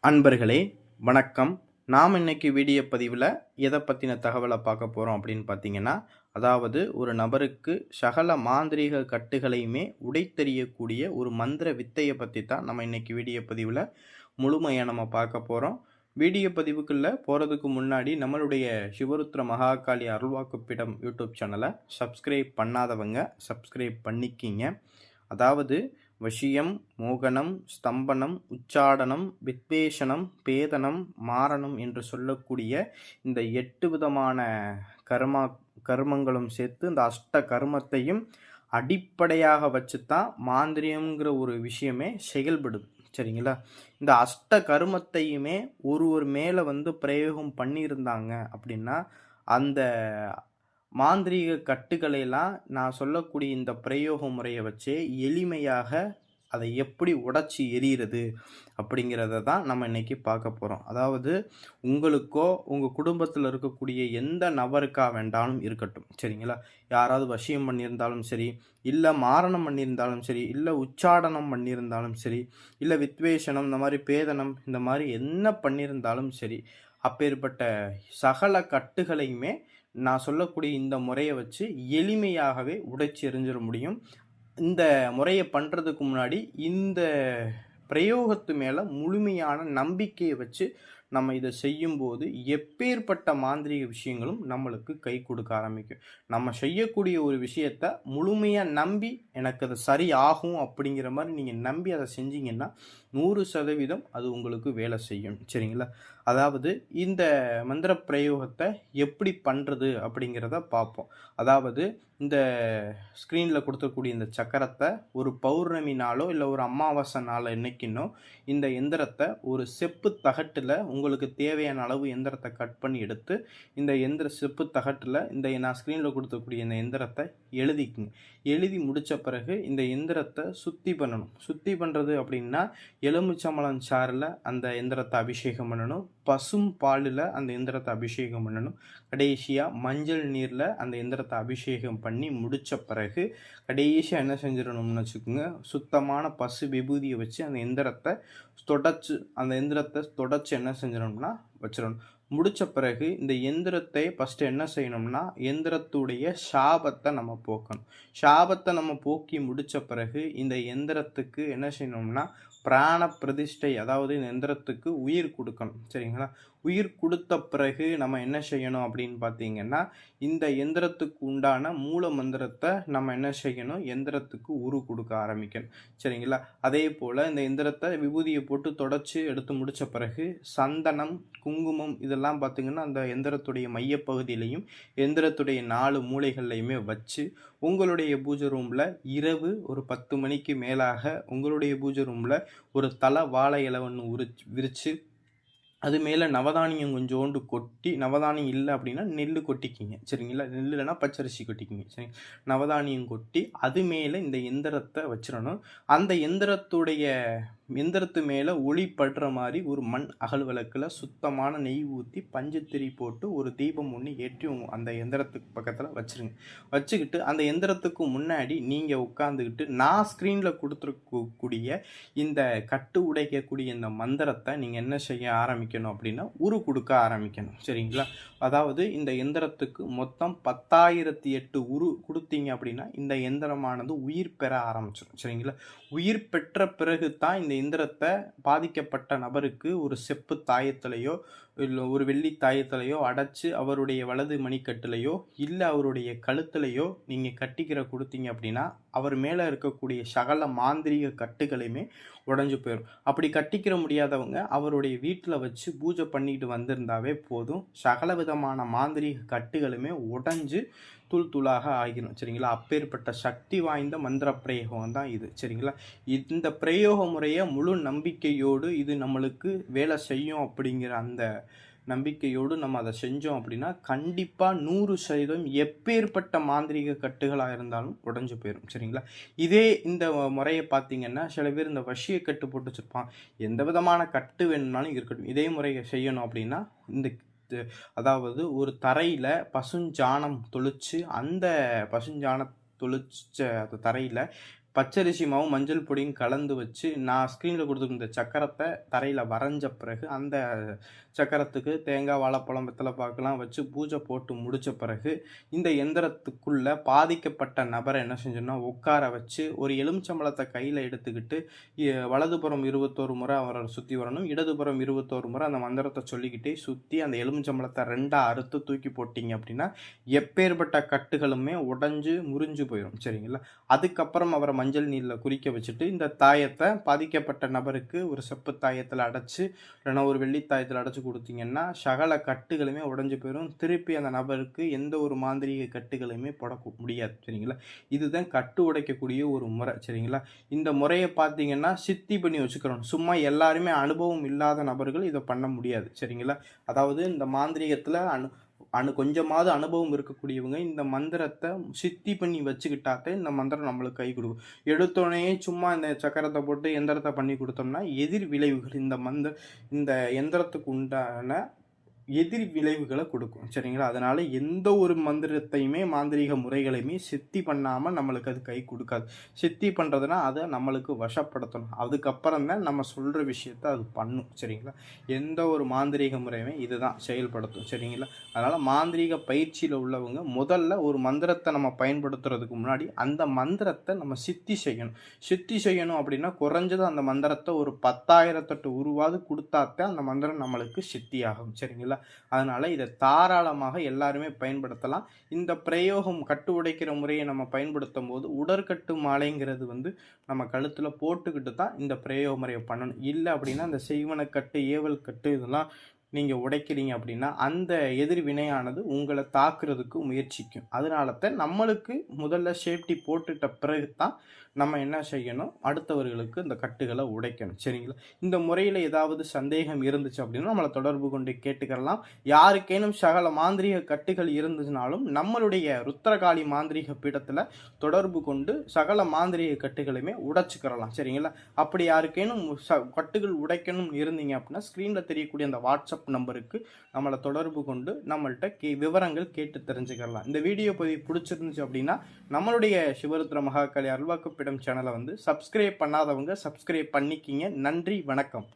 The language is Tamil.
அன்பர்களே வணக்கம். நாம் இன்னைக்கு வீடியோ பதிவில் எதை பற்றின தகவலை பார்க்க போகிறோம் அப்படின்னு பார்த்தீங்கன்னா, அதாவது ஒரு நபருக்கு சகல மாந்திரீக கட்டுகளையுமே உடைத்தெறியக்கூடிய ஒரு மந்திர வித்தையை பற்றி தான் நம்ம இன்னைக்கு வீடியோ பதிவில் முழுமையாக நம்ம பார்க்க போகிறோம். வீடியோ பதிவுக்குள்ளே போகிறதுக்கு முன்னாடி நம்மளுடைய சிவருத்ர மகாகாளி அருள்வாக்குப்பிடம் யூடியூப் சேனலை சப்ஸ்கிரைப் பண்ணாதவங்க சப்ஸ்கிரைப் பண்ணிக்கிங்க. அதாவது வசியம், மோகனம், ஸ்தம்பனம், உச்சாடனம், வித்வேஷனம், பேதனம், மாரணம் என்று சொல்லக்கூடிய இந்த 8 விதமான கர்மங்களும் சேர்த்து இந்த அஷ்ட கர்மத்தையும் அடிப்படையாக வச்சு தான் மாந்திரியங்கிற ஒரு விஷயமே செயல்படுது. சரிங்களா? இந்த அஷ்ட கர்மத்தையுமே ஒருவர் மேலே பிரயோகம் பண்ணியிருந்தாங்க அப்படின்னா, அந்த மாந்திரீக கட்டுக்களையெல்லாம் நான் சொல்லக்கூடிய இந்த பிரயோக முறையை வச்சே எளிமையாக அதை எப்படி உடைச்சி எறிகிறது அப்படிங்கிறத தான் நம்ம இன்றைக்கி பார்க்க போகிறோம். அதாவது உங்களுக்கோ உங்கள் குடும்பத்தில் இருக்கக்கூடிய எந்த நபருக்காக வேண்டாலும் இருக்கட்டும், சரிங்களா? யாராவது வசியம் பண்ணியிருந்தாலும் சரி, இல்லை மாரணம் பண்ணியிருந்தாலும் சரி, இல்லை உச்சாடனம் பண்ணியிருந்தாலும் சரி, இல்லை வித்வேஷனம் இந்த மாதிரி பேதனம் இந்த மாதிரி என்ன பண்ணியிருந்தாலும் சரி, அப்பேற்பட்ட சகல கட்டுகளையுமே நான் சொல்லக்கூடிய இந்த முறையை வச்சு எளிமையாகவே உடைச்சி எறிஞ்சிட முடியும். இந்த முறையை பண்ணுறதுக்கு முன்னாடி இந்த பிரயோகத்து மேலே முழுமையான நம்பிக்கையை வச்சு நம்ம இதை செய்யும்போது எப்பேற்பட்ட மாந்திரீக விஷயங்களும் நம்மளுக்கு கை கொடுக்க ஆரம்பிக்கும். நம்ம செய்யக்கூடிய ஒரு விஷயத்த முழுமையாக நம்பி எனக்கு அது சரி ஆகும் அப்படிங்கிற மாதிரி நீங்கள் நம்பி அதை செஞ்சீங்கன்னா 100% அது உங்களுக்கு வேலை செய்யும். சரிங்களா? அதாவது இந்த மந்திர பிரயோகத்தை எப்படி பண்ணுறது அப்படிங்கிறத பார்ப்போம். அதாவது இந்த ஸ்க்ரீனில் கொடுத்துக்கூடிய இந்த சக்கரத்தை ஒரு பௌர்ணமி நாளோ இல்லை ஒரு அமாவாசை நாளோ என்னைக்கினோ இந்த எந்திரத்தை ஒரு செப்பு தகட்டில் உங்களுக்கு தேவையான அளவு எந்திரத்தை கட் பண்ணி எடுத்து இந்த செப்பு தகட்டில் இந்த நான் ஸ்க்ரீனில் கொடுத்துக்கூடிய இந்த எந்திரத்தை எழுதிக்குங்க. எழுதி முடித்த பிறகு இந்த எந்திரத்தை சுத்தி பண்ணணும். சுத்தி பண்ணுறது அப்படின்னா எலுமிச்சம்பழம் சாறில் அந்த எந்திரத்தை அபிஷேகம் பண்ணணும், பசும் பாலில் அந்த எந்திரத்தை அபிஷேகம் பண்ணணும், கடைசியாக மஞ்சள் நீரில் அந்த எந்திரத்தை அபிஷேகம் பண்ணி முடித்த பிறகு கடைசியாக என்ன செஞ்சிடணும்னு வச்சுக்கோங்க, சுத்தமான பசு விபூதியை வச்சு அந்த எந்திரத்தை தொடச்சு என்ன செஞ்சிடணும்னா வச்சிடணும். முடித்த பிறகு இந்த எந்திரத்தை ஃபஸ்ட்டு என்ன செய்யணும்னா எந்திரத்துடைய சாபத்தை நம்ம போக்கணும். சாபத்தை நம்ம போக்கி முடித்த பிறகு இந்த எந்திரத்துக்கு என்ன செய்யணும்னா பிராண பிரதிஷ்டை, அதாவது இந்த எந்திரத்துக்கு உயிர் கொடுக்கணும். சரிங்களா? உயிர் கொடுத்த பிறகு நம்ம என்ன செய்யணும் அப்படின்னு பார்த்தீங்கன்னா இந்த எந்திரத்துக்கு உண்டான மூல மந்திரத்தை நம்ம என்ன செய்யணும், எந்திரத்துக்கு உரு கொடுக்க ஆரம்பிக்கணும். சரிங்களா? அதே போல் இந்த எந்திரத்தை விபூதியை போட்டு தொடச்சி எடுத்து முடித்த பிறகு சந்தனம், குங்குமம் இதெல்லாம் பார்த்திங்கன்னா அந்த எந்திரத்துடைய மையப்பகுதியிலையும் எந்திரத்துடைய 4 மூலைகள்லையுமே வச்சு உங்களுடைய பூஜை ரூமில் இரவு ஒரு 10 மணிக்கு மேலாக உங்களுடைய பூஜை ரூமில் ஒரு தலை வாழை இலை ஒன்று விரித்து அது மேலே நவதானியம் கொஞ்சோண்டு கொட்டி, நவதானியம் இல்லை அப்படின்னா நெல் கொட்டிக்கிங்க. சரிங்களா? நெல் இல்லைன்னா பச்சரிசி கொட்டிக்கிங்க. சரி, நவதானியம் கொட்டி அது மேலே இந்த எந்திரத்தை வச்சிடணும். அந்த எந்திரத்து மேலே ஒளி படுற மாதிரி ஒரு மண் அகல் விளக்கில் சுத்தமான நெய் ஊற்றி பஞ்சுத்திரி போட்டு ஒரு தீபம் ஒன்று ஏற்றி அந்த எந்திரத்துக்கு பக்கத்தில் வச்சுருங்க. வச்சுக்கிட்டு அந்த எந்திரத்துக்கு முன்னாடி நீங்கள் உட்காந்துக்கிட்டு நான் ஸ்க்ரீனில் கொடுத்துருக்கக்கூடிய இந்த கட்டு உடைக்கக்கூடிய இந்த மந்திரத்தை நீங்கள் என்ன செய்ய ஆரம்பிக்கணும் அப்படின்னா உரு கொடுக்க ஆரம்பிக்கணும். சரிங்களா? அதாவது இந்த எந்திரத்துக்கு மொத்தம் 10,008 உரு கொடுத்தீங்க அப்படின்னா இந்த எந்திரமானது உயிர் பெற ஆரம்பிச்சிடும். சரிங்களா? உயிர் பெற்ற பிறகு தான் இந்த எந்திரத்தை பாதிக்கப்பட்ட நபருக்கு ஒரு செப்பு தாயத்திலையோ இல்லை ஒரு வெள்ளி தாயத்திலையோ அடைச்சி அவருடைய வலது மணிக்கட்டுலையோ இல்லை அவருடைய கழுத்துலையோ நீங்கள் கட்டிக்கிற கொடுத்தீங்க அப்படின்னா அவர் மேலே இருக்கக்கூடிய சகல மாந்திரீக கட்டுகளையுமே உடஞ்சி போயிடும். அப்படி கட்டிக்கிற முடியாதவங்க அவருடைய வீட்டில் வச்சு பூஜை பண்ணிட்டு வந்திருந்தாவே போதும், சகல விதமான மாந்திரீக கட்டுகளுமே உடஞ்சி தூள் தூளாக ஆகிடும். சரிங்களா? அப்பேற்பட்ட சக்தி வாய்ந்த மந்திர பிரயோகம் தான் இது. சரிங்களா? இந்த பிரயோக முறையை முழு நம்பிக்கையோடு இது நம்மளுக்கு வேலை செய்யும் அப்படிங்கிற அந்த நம்பிக்கையோடு நம்ம அதை செஞ்சோம் அப்படின்னா கண்டிப்பாக 100% எப்பேற்பட்ட மாந்திரீக கட்டுகளாக இருந்தாலும் உடஞ்சி போயிடும். சரிங்களா? இதே இந்த முறையை பார்த்தீங்கன்னா சில பேர் இந்த வசிய கட்டு போட்டு வச்சுருப்பான், எந்த விதமான கட்டு வேணும்னாலும் இருக்கட்டும். இதே முறையை செய்யணும் அப்படின்னா அதாவது ஒரு தரையில் பசுஞ்சாணம் தொளிச்சு அந்த பசுஞ்சாணம் தொளிச்ச அந்த தரையில் பச்சரிசி மாவும் மஞ்சள் பொடியும் கலந்து வச்சு நான் ஸ்க்ரீனில் கொடுத்துருந்த சக்கரத்தை தரையில் வரைஞ்ச பிறகு அந்த சக்கரத்துக்கு தேங்காய், வாழைப்பழம், வெத்தலை பாக்கெல்லாம் வச்சு பூஜை போட்டு முடித்த பிறகு இந்த எந்திரத்துக்குள்ளே பாதிக்கப்பட்ட நபரை என்ன செஞ்சோன்னா உட்கார வச்சு ஒரு எலுமிச்சம்பழத்தை கையில் எடுத்துக்கிட்டு வலதுபுறம் 21 முறை அவரை சுற்றி வரணும், இடதுபுறம் 21 முறை அந்த மந்திரத்தை சொல்லிக்கிட்டே சுற்றி அந்த எலுமிச்சம்பழத்தை 2 அறுத்து தூக்கி போட்டிங்க அப்படின்னா எப்பேற்பட்ட கட்டுகளுமே உடஞ்சு முறிஞ்சு போயிடும். சரிங்களா? அதுக்கப்புறம் அவரை மஞ்சள் நீரில் குறிக்க வச்சுட்டு இந்த தாயத்தை பாதிக்கப்பட்ட நபருக்கு ஒரு செப்பு தாயத்தில் அடைச்சி இல்லைன்னா ஒரு வெள்ளி தாயத்தில் அடைச்சி கொடுத்தீங்கன்னா சகல கட்டுகளுமே உடஞ்சி போயிடும். திருப்பி அந்த நபருக்கு எந்த ஒரு மாந்திரீக கட்டுகளையுமே போட முடியாது. சரிங்களா? இதுதான் கட்டு உடைக்கக்கூடிய ஒரு முறை. சரிங்களா? இந்த முறையை பார்த்தீங்கன்னா சித்தி பண்ணி வச்சுக்கிறோம். சும்மா எல்லாருமே அனுபவம் இல்லாத நபர்கள் இதை பண்ண முடியாது. சரிங்களா? அதாவது இந்த மாந்திரீகத்தில் கொஞ்சமாவது அனுபவம் இருக்கக்கூடியவங்க இந்த மந்திரத்தை சித்தி பண்ணி வச்சுக்கிட்டாத்தே இந்த மந்திரம் நம்மளுக்கு கை கொடுக்கும். எடுத்தோடனே சும்மா இந்த சக்கரத்தை போட்டு எந்திரத்தை பண்ணி கொடுத்தோம்னா எதிர் விளைவுகள் இந்த எந்திரத்துக்கு உண்டான எதிர் விளைவுகளை கொடுக்கும். சரிங்களா? அதனால் எந்த ஒரு மந்திரத்தையுமே மாந்திரீக முறைகளையுமே சித்தி பண்ணாமல் நம்மளுக்கு அது கை கொடுக்காது. சித்தி பண்ணுறதுனா அதை நம்மளுக்கு வசப்படுத்தணும். அதுக்கப்புறம் தான் நம்ம சொல்கிற விஷயத்த அது பண்ணும். சரிங்களா? எந்த ஒரு மாந்திரீக முறையுமே இதுதான் செயல்படுத்தும். சரிங்களா? அதனால் மாந்திரீக பயிற்சியில் உள்ளவங்க முதல்ல ஒரு மந்திரத்தை நம்ம பயன்படுத்துறதுக்கு முன்னாடி அந்த மந்திரத்தை நம்ம சித்தி செய்யணும் அப்படின்னா குறைஞ்சது அந்த மந்திரத்தை ஒரு 10,000 உருவாது கொடுத்தாத்தான் அந்த மந்திரம் நம்மளுக்கு சித்தி ஆகும். சரிங்களா? அதனால இதை தாராளமாக எல்லாருமே பயன்படுத்தலாம். இந்த பிரயோகம் கட்டு உடைக்கிற முறையை நம்ம பயன்படுத்தும் போது உடற்கட்டு மாலைங்கிறது நம்ம கழுத்துல போட்டுக்கிட்டு தான் இந்த பிரயோக முறையை பண்ணணும். இல்லை அப்படின்னா இந்த செய்வனக்கட்டு, ஏவல் கட்டு இதெல்லாம் நீங்கள் உடைக்கிறீங்க அப்படின்னா அந்த எதிர்வினையானது உங்களை தாக்குறதுக்கு முயற்சிக்கும். அதனால தான் நம்மளுக்கு முதல்ல சேஃப்டி போட்டுட்ட பிறகு தான் நம்ம என்ன செய்யணும், அடுத்தவர்களுக்கு இந்த கட்டுகளை உடைக்கணும். சரிங்களா? இந்த முறையில் ஏதாவது சந்தேகம் இருந்துச்சு அப்படின்னா நம்மளை தொடர்பு கொண்டு கேட்டுக்கலாம். யாருக்கேனும் சகல மாந்திரீக கட்டுகள் இருந்துச்சுனாலும் நம்மளுடைய ருத்ரகாளி மாந்திரீக பீடத்தில் தொடர்பு கொண்டு சகல மாந்திரீக கட்டுகளையுமே உடைச்சுக்கிறலாம். சரிங்களா? அப்படி யாருக்கேனும் கட்டுகள் உடைக்கணும் இருந்தீங்க அப்படின்னா ஸ்க்ரீனில் தெரியக்கூடிய அந்த வாட்ஸ்அப் நம்பருக்கு நம்மளை தொடர்பு கொண்டு நம்மள்கிட்ட விவரங்கள் கேட்டு தெரிஞ்சுக்கலாம். இந்த வீடியோ பதிவு பிடிச்சிருந்துச்சு அப்படின்னா நம்மளுடைய சிவருத்ர மகாகாளி அருள்வாக்கு பீடம் சேனலை சப்ஸ்கிரைப் பண்ணாதவங்க சப்ஸ்கிரைப் பண்ணிக்கிங்க. நன்றி, வணக்கம்.